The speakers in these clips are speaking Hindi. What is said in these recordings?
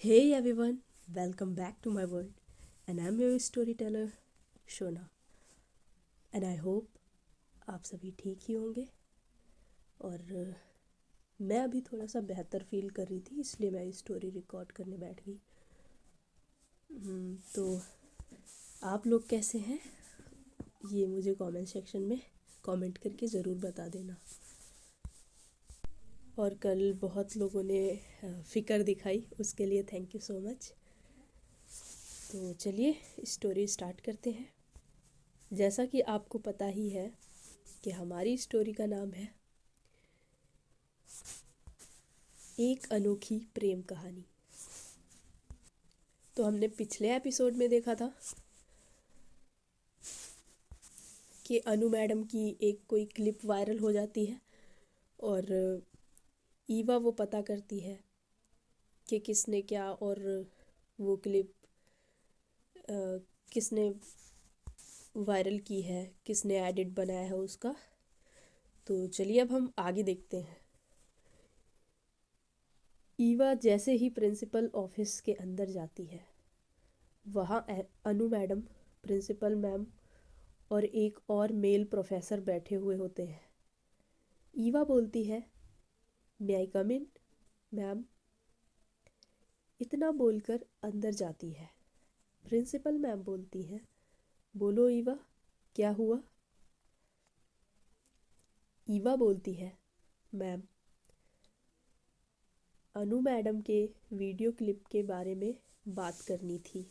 Hey everyone, welcome back to my world, and I'm your storyteller Shona. And I hope आप सभी ठीक ही होंगे और मैं अभी थोड़ा सा बेहतर फील कर रही थी इसलिए मैं स्टोरी रिकॉर्ड करने बैठ गई। तो आप लोग कैसे हैं ये मुझे कमेंट सेक्शन में कमेंट करके ज़रूर बता देना। और कल बहुत लोगों ने फ़िक्र दिखाई, उसके लिए थैंक यू सो मच। तो चलिए स्टोरी स्टार्ट करते हैं। जैसा कि आपको पता ही है कि हमारी स्टोरी का नाम है एक अनोखी प्रेम कहानी। तो हमने पिछले एपिसोड में देखा था कि अनु मैडम की एक कोई क्लिप वायरल हो जाती है और ईवा वो पता करती है कि किसने क्या और वो क्लिप किसने वायरल की है, किसने एडिट बनाया है उसका। तो चलिए अब हम आगे देखते हैं। ईवा जैसे ही प्रिंसिपल ऑफिस के अंदर जाती है, वहाँ अनु मैडम, प्रिंसिपल मैम और एक और मेल प्रोफेसर बैठे हुए होते हैं। ईवा बोलती है, मे आई कम इन मैम। इतना बोलकर अंदर जाती है। प्रिंसिपल मैम बोलती है, बोलो ईवा, क्या हुआ। ईवा बोलती है, मैम, अनु मैडम के वीडियो क्लिप के बारे में बात करनी थी।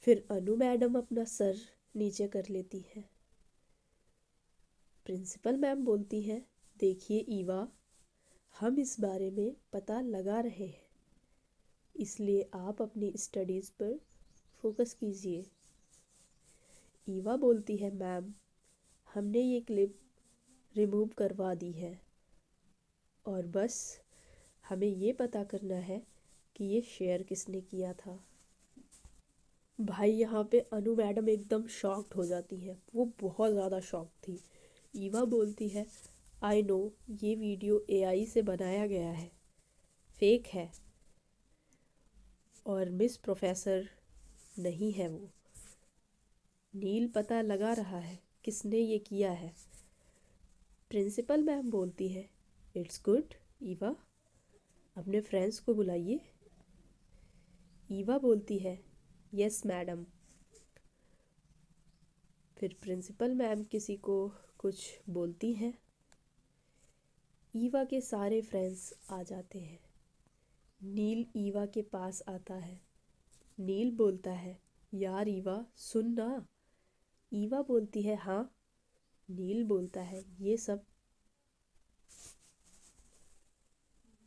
फिर अनु मैडम अपना सर नीचे कर लेती है। प्रिंसिपल मैम बोलती है, देखिए ईवा, हम इस बारे में पता लगा रहे हैं, इसलिए आप अपनी स्टडीज़ पर फोकस कीजिए। ईवा बोलती है, मैम, हमने ये क्लिप रिमूव करवा दी है और बस हमें ये पता करना है कि ये शेयर किसने किया था। भाई यहाँ पे अनु मैडम एकदम शॉक्ड हो जाती है, वो बहुत ज़्यादा शॉक थी। ईवा बोलती है, आई नो, ये वीडियो एआई से बनाया गया है, फेक है और मिस प्रोफेसर नहीं है वो। नील पता लगा रहा है किसने ये किया है। प्रिंसिपल मैम बोलती है, इट्स गुड ईवा, अपने फ्रेंड्स को बुलाइए। ईवा बोलती है, यस मैडम। फिर प्रिंसिपल मैम किसी को कुछ बोलती हैं। ईवा के सारे फ्रेंड्स आ जाते हैं। नील ईवा के पास आता है। नील बोलता है, यार ईवा सुन ना। ईवा बोलती है, हाँ। नील बोलता है, ये सब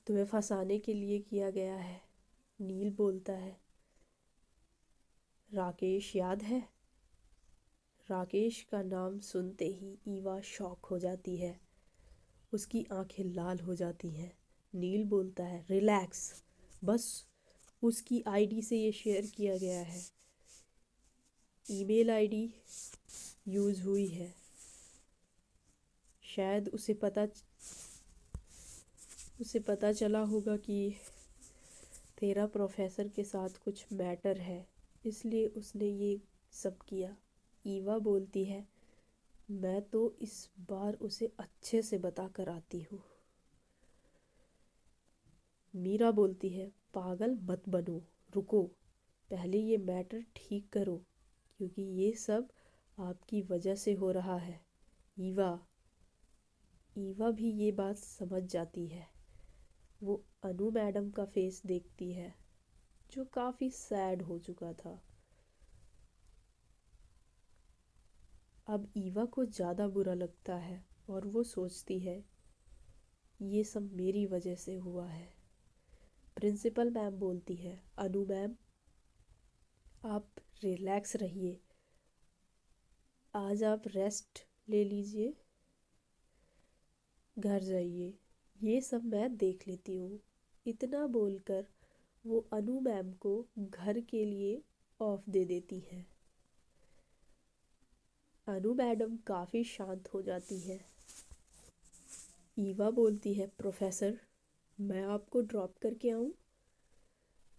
तुम्हें फंसाने के लिए किया गया है। नील बोलता है, राकेश याद है। राकेश का नाम सुनते ही ईवा शॉक हो जाती है, उसकी आंखें लाल हो जाती हैं। नील बोलता है, रिलैक्स, बस उसकी आईडी से ये शेयर किया गया है, ईमेल आईडी यूज़ हुई है, शायद उसे पता चला होगा कि तेरा प्रोफेसर के साथ कुछ मैटर है, इसलिए उसने ये सब किया। ईवा बोलती है, मैं तो इस बार उसे अच्छे से बता कर आती हूँ। मीरा बोलती है, पागल मत बनो, रुको, पहले ये मैटर ठीक करो, क्योंकि ये सब आपकी वजह से हो रहा है। ईवा ईवा भी ये बात समझ जाती है। वो अनु मैडम का फेस देखती है जो काफ़ी सैड हो चुका था। अब ईवा को ज़्यादा बुरा लगता है और वो सोचती है, ये सब मेरी वजह से हुआ है। प्रिंसिपल मैम बोलती है, अनु मैम, आप रिलैक्स रहिए, आज आप रेस्ट ले लीजिए, घर जाइए, ये सब मैं देख लेती हूँ। इतना बोलकर वो अनु मैम को घर के लिए ऑफ दे देती है। अनु मैडम काफ़ी शांत हो जाती है। ईवा बोलती है, प्रोफेसर, मैं आपको ड्रॉप करके आऊँ।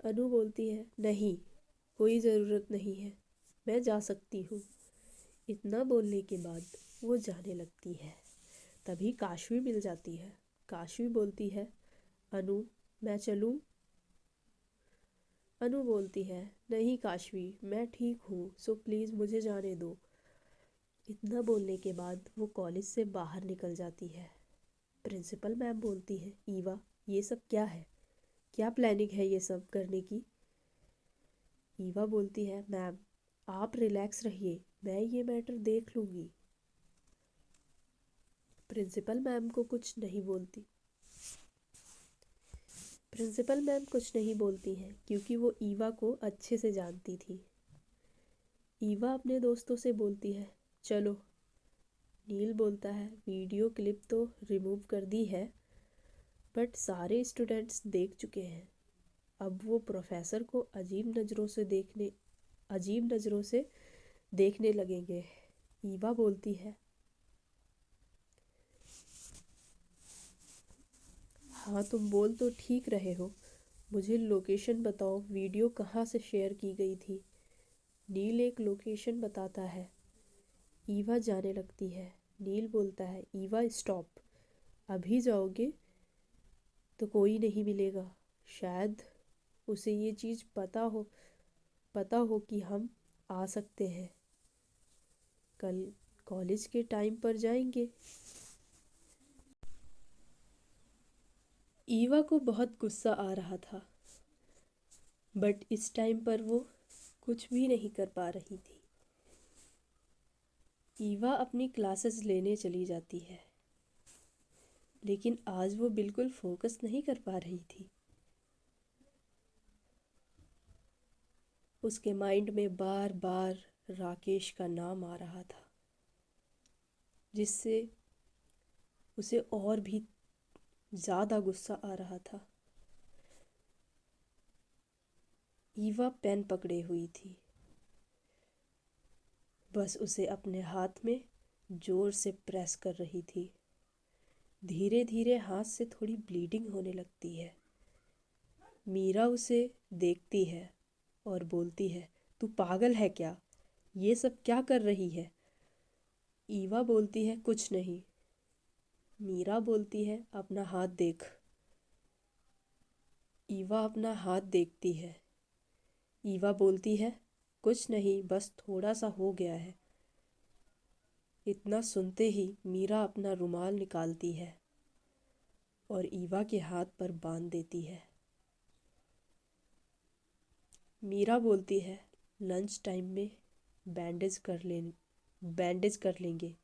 अनु बोलती है, नहीं, कोई ज़रूरत नहीं है, मैं जा सकती हूँ। इतना बोलने के बाद वो जाने लगती है। तभी काशवी मिल जाती है। काशवी बोलती है, अनु, मैं चलूँ? अनु बोलती है, नहीं काशवी, मैं ठीक हूँ, सो प्लीज़ मुझे जाने दो। इतना बोलने के बाद वो कॉलेज से बाहर निकल जाती है। प्रिंसिपल मैम बोलती है, ईवा, ये सब क्या है? क्या प्लानिंग है ये सब करने की? ईवा बोलती है, मैम आप रिलैक्स रहिए, मैं ये मैटर देख लूँगी। प्रिंसिपल मैम को कुछ नहीं बोलती। प्रिंसिपल मैम कुछ नहीं बोलती हैं क्योंकि वो ईवा को अच्छे से जानती थी। ईवा अपने दोस्तों से बोलती है, चलो। नील बोलता है, वीडियो क्लिप तो रिमूव कर दी है, बट सारे स्टूडेंट्स देख चुके हैं। अब वो प्रोफेसर को अजीब नज़रों से देखने लगेंगे। ईवा बोलती है, हाँ तुम बोल तो ठीक रहे हो, मुझे लोकेशन बताओ, वीडियो कहाँ से शेयर की गई थी। नील एक लोकेशन बताता है। ईवा जाने लगती है। नील बोलता है, ईवा स्टॉप, अभी जाओगे तो कोई नहीं मिलेगा। शायद उसे ये चीज़ पता हो कि हम आ सकते हैं। कल कॉलेज के टाइम पर जाएंगे। ईवा को बहुत गुस्सा आ रहा था, बट इस टाइम पर वो कुछ भी नहीं कर पा रही थी। ईवा अपनी क्लासेस लेने चली जाती है, लेकिन आज वो बिल्कुल फोकस नहीं कर पा रही थी। उसके माइंड में बार बार राकेश का नाम आ रहा था, जिससे उसे और भी ज़्यादा गुस्सा आ रहा था। ईवा पेन पकड़े हुई थी, बस उसे अपने हाथ में जोर से प्रेस कर रही थी। धीरे धीरे हाथ से थोड़ी ब्लीडिंग होने लगती है। मीरा उसे देखती है और बोलती है, तू पागल है क्या? ये सब क्या कर रही है? ईवा बोलती है, कुछ नहीं। मीरा बोलती है, अपना हाथ देख। ईवा अपना हाथ देखती है। ईवा बोलती है, कुछ नहीं, बस थोड़ा सा हो गया है। इतना सुनते ही मीरा अपना रुमाल निकालती है और ईवा के हाथ पर बांध देती है। मीरा बोलती है, लंच टाइम में बैंडेज कर लेंगे।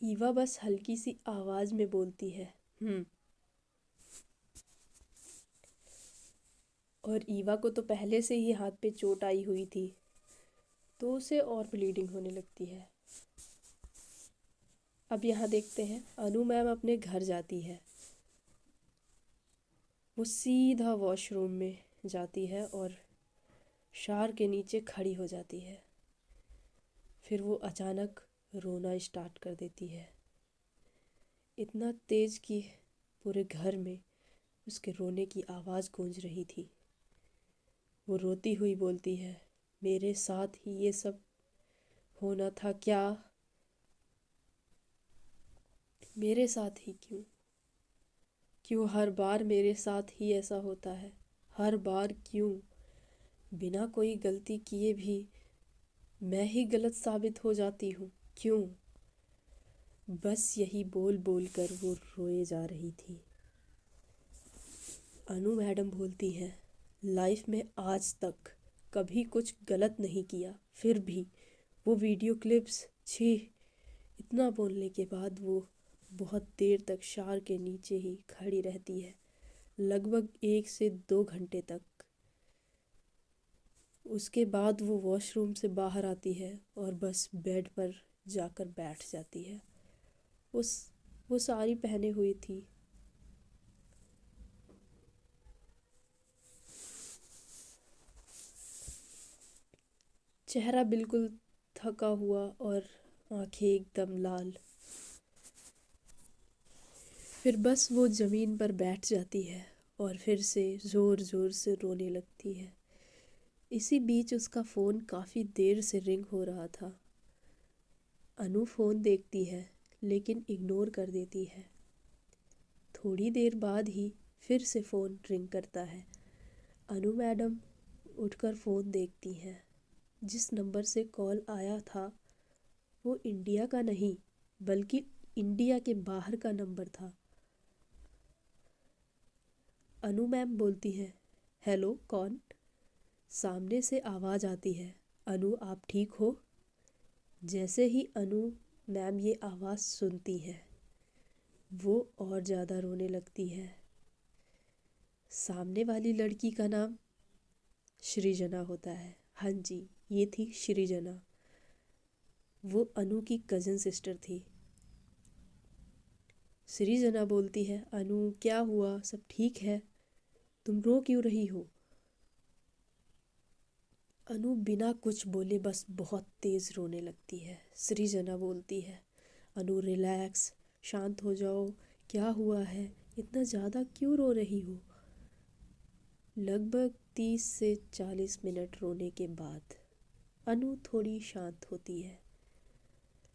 ईवा बस हल्की सी आवाज़ में बोलती है, और ईवा को तो पहले से ही हाथ पे चोट आई हुई थी, तो उसे और ब्लीडिंग होने लगती है। अब यहाँ देखते हैं, अनु मैम अपने घर जाती है। वो सीधा वॉशरूम में जाती है और शार के नीचे खड़ी हो जाती है। फिर वो अचानक रोना स्टार्ट कर देती है, इतना तेज कि पूरे घर में उसके रोने की आवाज़ गूंज रही थी। वो रोती हुई बोलती है, मेरे साथ ही ये सब होना था क्या? मेरे साथ ही क्यों? क्यों हर बार मेरे साथ ही ऐसा होता है? हर बार क्यों? बिना कोई गलती किए भी मैं ही गलत साबित हो जाती हूँ, क्यों? बस यही बोल बोल कर वो रोए जा रही थी। अनु मैडम बोलती हैं, लाइफ में आज तक कभी कुछ गलत नहीं किया, फिर भी वो वीडियो क्लिप्स, छी। इतना बोलने के बाद वो बहुत देर तक शार के नीचे ही खड़ी रहती है, लगभग 1 से 2 घंटे तक। उसके बाद वो वॉशरूम से बाहर आती है और बस बेड पर जाकर बैठ जाती है। उस वो साड़ी पहने हुई थी। चेहरा बिल्कुल थका हुआ और आंखें एकदम लाल। फिर बस वो ज़मीन पर बैठ जाती है और फिर से ज़ोर ज़ोर से रोने लगती है। इसी बीच उसका फ़ोन काफ़ी देर से रिंग हो रहा था। अनु फ़ोन देखती है लेकिन इग्नोर कर देती है। थोड़ी देर बाद ही फिर से फ़ोन रिंग करता है। अनु मैडम उठकर फ़ोन देखती हैं। जिस नंबर से कॉल आया था वो इंडिया का नहीं बल्कि इंडिया के बाहर का नंबर था। अनु मैम बोलती है, हेलो कौन? सामने से आवाज़ आती है, अनु आप ठीक हो? जैसे ही अनु मैम ये आवाज़ सुनती है वो और ज़्यादा रोने लगती है। सामने वाली लड़की का नाम सृजना होता है। हाँ जी, ये थी सृजना। वो अनु की कज़न सिस्टर थी। सृजना बोलती है, अनु क्या हुआ, सब ठीक है? तुम रो क्यों रही हो? अनु बिना कुछ बोले बस बहुत तेज़ रोने लगती है। सृजना बोलती है, अनु रिलैक्स, शांत हो जाओ, क्या हुआ है, इतना ज़्यादा क्यों रो रही हो? लगभग 30 से 40 मिनट रोने के बाद अनु थोड़ी शांत होती है।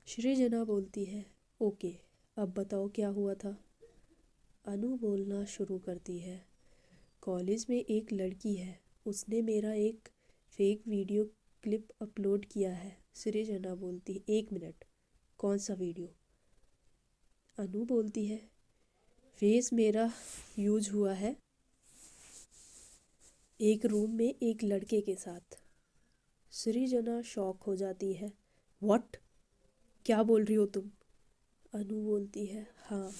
सृजना बोलती है, ओके अब बताओ क्या हुआ था? अनु बोलना शुरू करती है, कॉलेज में एक लड़की है, उसने मेरा एक फेक वीडियो क्लिप अपलोड किया है। सृजना बोलती है, एक मिनट, कौन सा वीडियो? अनु बोलती है, फेस मेरा यूज हुआ है एक रूम में एक लड़के के साथ। सृजना शॉक हो जाती है, व्हाट? क्या बोल रही हो तुम? अनु बोलती है, हाँ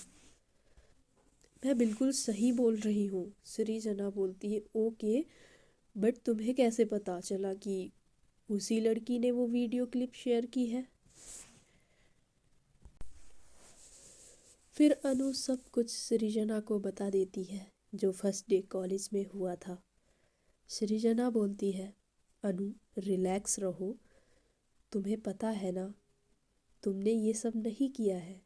मैं बिल्कुल सही बोल रही हूँ। सृजना बोलती है, ओके बट तुम्हें कैसे पता चला कि उसी लड़की ने वो वीडियो क्लिप शेयर की है? फिर अनु सब कुछ सृजना को बता देती है जो फर्स्ट डे कॉलेज में हुआ था। सृजना बोलती है, अनु रिलैक्स रहो, तुम्हें पता है ना तुमने ये सब नहीं किया है,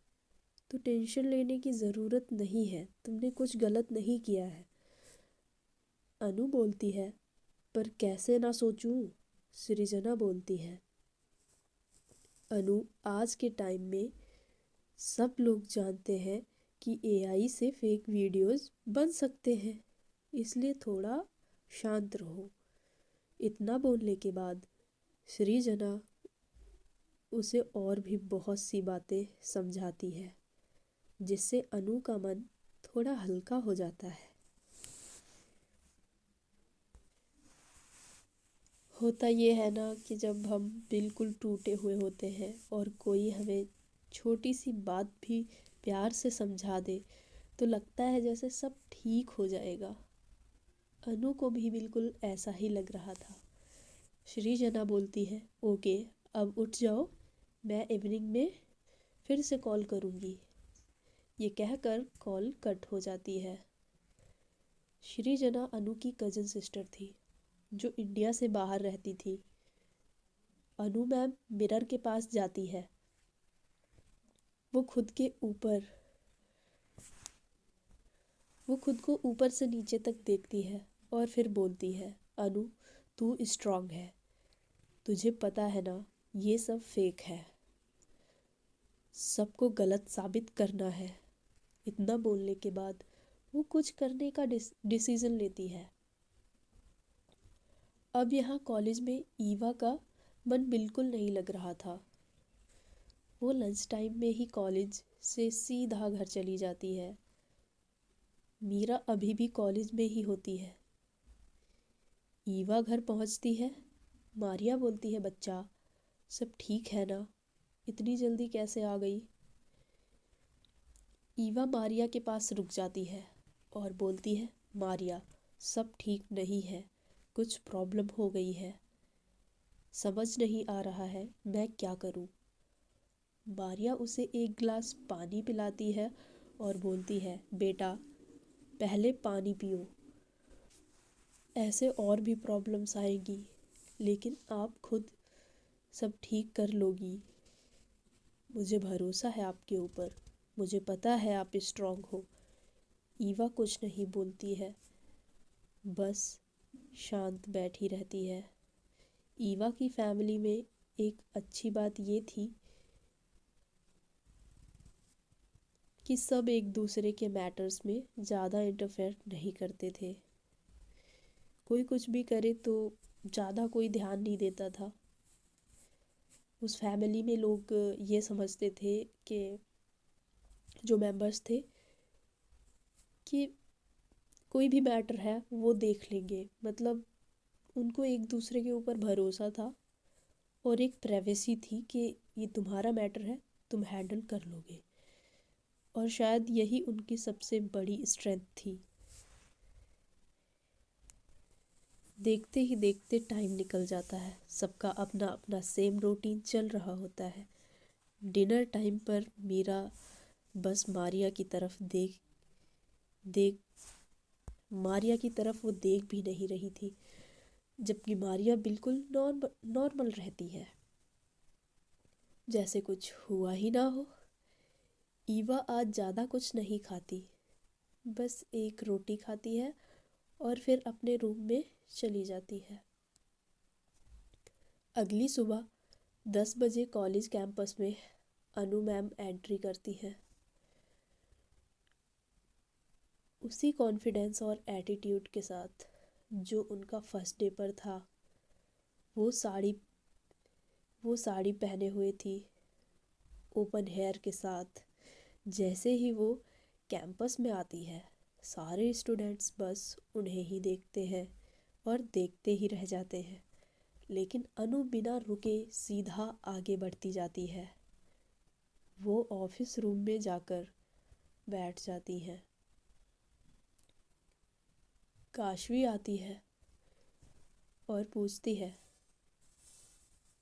तो टेंशन लेने की ज़रूरत नहीं है, तुमने कुछ गलत नहीं किया है। अनु बोलती है, पर कैसे ना सोचूं? सृजना बोलती है, अनु आज के टाइम में सब लोग जानते हैं कि एआई से फेक वीडियोस बन सकते हैं, इसलिए थोड़ा शांत रहो। इतना बोलने के बाद सृजना उसे और भी बहुत सी बातें समझाती है जिससे अनु का मन थोड़ा हल्का हो जाता है। होता ये है ना कि जब हम बिल्कुल टूटे हुए होते हैं और कोई हमें छोटी सी बात भी प्यार से समझा दे तो लगता है जैसे सब ठीक हो जाएगा। अनु को भी बिल्कुल ऐसा ही लग रहा था। सृजना बोलती है, ओके अब उठ जाओ, मैं इवनिंग में फिर से कॉल करूँगी। ये कहकर कॉल कट हो जाती है। सृजना अनु की कज़न सिस्टर थी जो इंडिया से बाहर रहती थी। अनु मैम मिरर के पास जाती है। वो खुद के ऊपर वो खुद को ऊपर से नीचे तक देखती है और फिर बोलती है, अनु तू स्ट्रांग है, तुझे पता है ना ये सब फेक है, सबको गलत साबित करना है। इतना बोलने के बाद वो कुछ करने का डिसीजन लेती है। अब यहाँ कॉलेज में ईवा का मन बिल्कुल नहीं लग रहा था। वो लंच टाइम में ही कॉलेज से सीधा घर चली जाती है। मीरा अभी भी कॉलेज में ही होती है। ईवा घर पहुंचती है। मारिया बोलती है, बच्चा सब ठीक है ना, इतनी जल्दी कैसे आ गई? ईवा मारिया के पास रुक जाती है और बोलती है, मारिया सब ठीक नहीं है, कुछ प्रॉब्लम हो गई है, समझ नहीं आ रहा है मैं क्या करूं। मारिया उसे एक गिलास पानी पिलाती है और बोलती है, बेटा पहले पानी पियो, ऐसे और भी प्रॉब्लम्स आएगी लेकिन आप खुद सब ठीक कर लोगी, मुझे भरोसा है आपके ऊपर, मुझे पता है आप स्ट्रांग हो, ईवा कुछ नहीं बोलती है, बस शांत बैठी रहती है। ईवा की फैमिली में एक अच्छी बात ये थी कि सब एक दूसरे के मैटर्स में ज़्यादा इंटरफेयर नहीं करते थे। कोई कुछ भी करे तो ज़्यादा कोई ध्यान नहीं देता था। उस फैमिली में लोग ये समझते थे कि जो मेंबर्स थे कि कोई भी मैटर है वो देख लेंगे, मतलब उनको एक दूसरे के ऊपर भरोसा था और एक प्राइवेसी थी कि ये तुम्हारा मैटर है, तुम हैंडल कर लोगे। और शायद यही उनकी सबसे बड़ी स्ट्रेंथ थी। देखते ही देखते टाइम निकल जाता है, सबका अपना अपना सेम रूटीन चल रहा होता है। डिनर टाइम पर मीरा बस मारिया की तरफ देख देख मारिया की तरफ वो देख भी नहीं रही थी, जबकि मारिया बिल्कुल नॉर्मल रहती है, जैसे कुछ हुआ ही ना हो। ईवा आज ज़्यादा कुछ नहीं खाती, बस एक रोटी खाती है और फिर अपने रूम में चली जाती है। अगली सुबह 10 बजे कॉलेज कैंपस में अनु मैम एंट्री करती हैं। उसी कॉन्फिडेंस और एटीट्यूड के साथ जो उनका फर्स्ट डे पर था। वो साड़ी वो साड़ी पहने हुए थी, ओपन हेयर के साथ। जैसे ही वो कैंपस में आती है, सारे स्टूडेंट्स बस उन्हें ही देखते हैं और देखते ही रह जाते हैं। लेकिन अनु बिना रुके सीधा आगे बढ़ती जाती है। वो ऑफिस रूम में जाकर बैठ जाती हैं। काशवी आती है और पूछती है,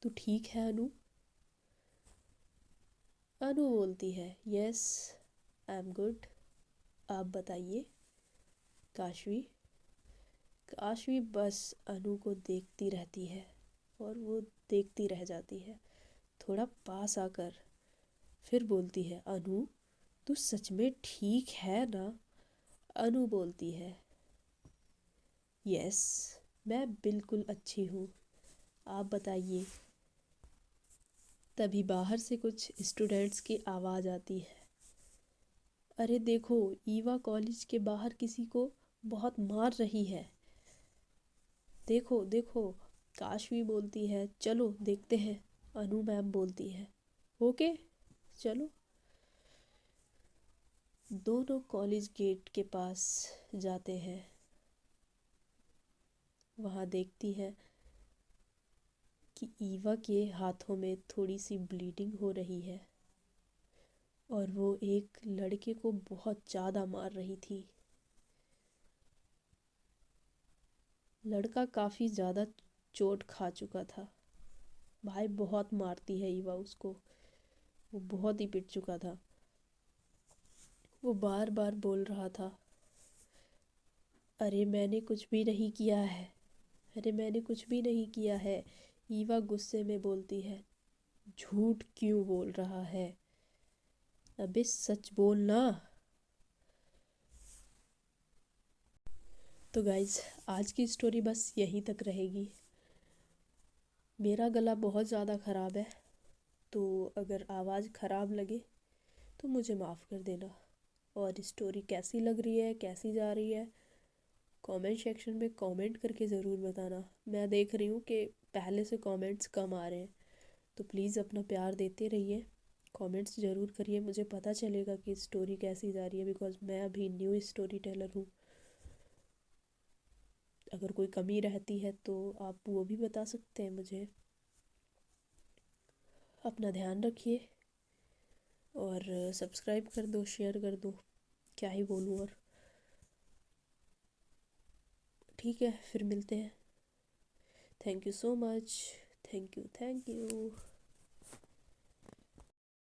तू ठीक है अनु? अनु बोलती है, यस आई एम गुड, आप बताइए। काशवी काशवी बस अनु को देखती रहती है और वो देखती रह जाती है। थोड़ा पास आकर फिर बोलती है, अनु तू सच में ठीक है ना? अनु बोलती है, यस मैं बिल्कुल अच्छी हूँ, आप बताइए। तभी बाहर से कुछ स्टूडेंट्स की आवाज़ आती है, अरे देखो ईवा कॉलेज के बाहर किसी को बहुत मार रही है, देखो देखो। काशवी बोलती है, चलो देखते हैं। अनु मैम बोलती है, ओके चलो। दोनों कॉलेज गेट के पास जाते हैं। वहाँ देखती है कि ईवा के हाथों में थोड़ी सी ब्लीडिंग हो रही है और वो एक लड़के को बहुत ज़्यादा मार रही थी। लड़का काफ़ी ज़्यादा चोट खा चुका था। भाई बहुत मारती है ईवा उसको, वो बहुत ही पिट चुका था। वो बार बार बोल रहा था, अरे मैंने कुछ भी नहीं किया है, अरे मैंने कुछ भी नहीं किया है। ईवा गुस्से में बोलती है, झूठ क्यों बोल रहा है, अबे सच बोल ना। तो गाइज आज की स्टोरी बस यहीं तक रहेगी। मेरा गला बहुत ज़्यादा ख़राब है, तो अगर आवाज़ ख़राब लगे तो मुझे माफ़ कर देना। और स्टोरी कैसी लग रही है, कैसी जा रही है, कमेंट सेक्शन में कमेंट करके ज़रूर बताना। मैं देख रही हूँ कि पहले से कमेंट्स कम आ रहे हैं, तो प्लीज़ अपना प्यार देते रहिए, कमेंट्स ज़रूर करिए, मुझे पता चलेगा कि स्टोरी कैसी जा रही है। बिकॉज़ मैं अभी न्यू स्टोरी टेलर हूँ। अगर कोई कमी रहती है तो आप वो भी बता सकते हैं मुझे। अपना ध्यान रखिए और सब्सक्राइब कर दो, शेयर कर दो, क्या ही बोलूँ और। ठीक है, फिर मिलते हैं। Thank you so much. Thank you.